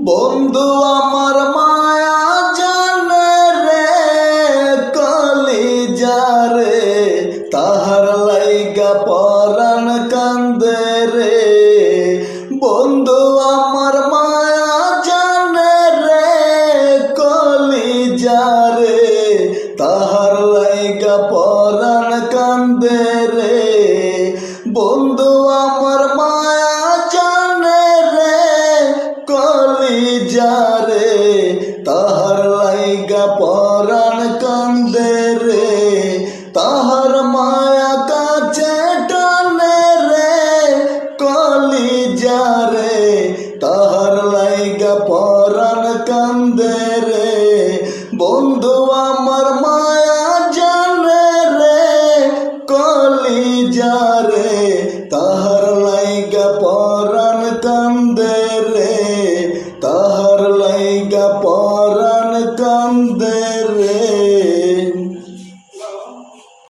বন্ধু আমার মায়া জানে রে কলিজারে, তাহার লাইগা পরাণ কান্দে রে। বন্ধু আমার মায়া জানে রে কলিজারে, তাহার লাইগা পরাণ কান্দে রে। বন্ধু আমার মায়া জানে রে কলিজারে, তাহার লাইগা পরাণ কান্দে রে। তাহার মায়া কাছে টানে রে কলিজারে, তাহার লাইগা পরাণ কান্দে রে। বন্ধু আমার মায়া জানে রে কলিজারে, তাহার লাইগা পরাণ কান্দে রে, তাহার লাইগা পরাণ কান্দে রে।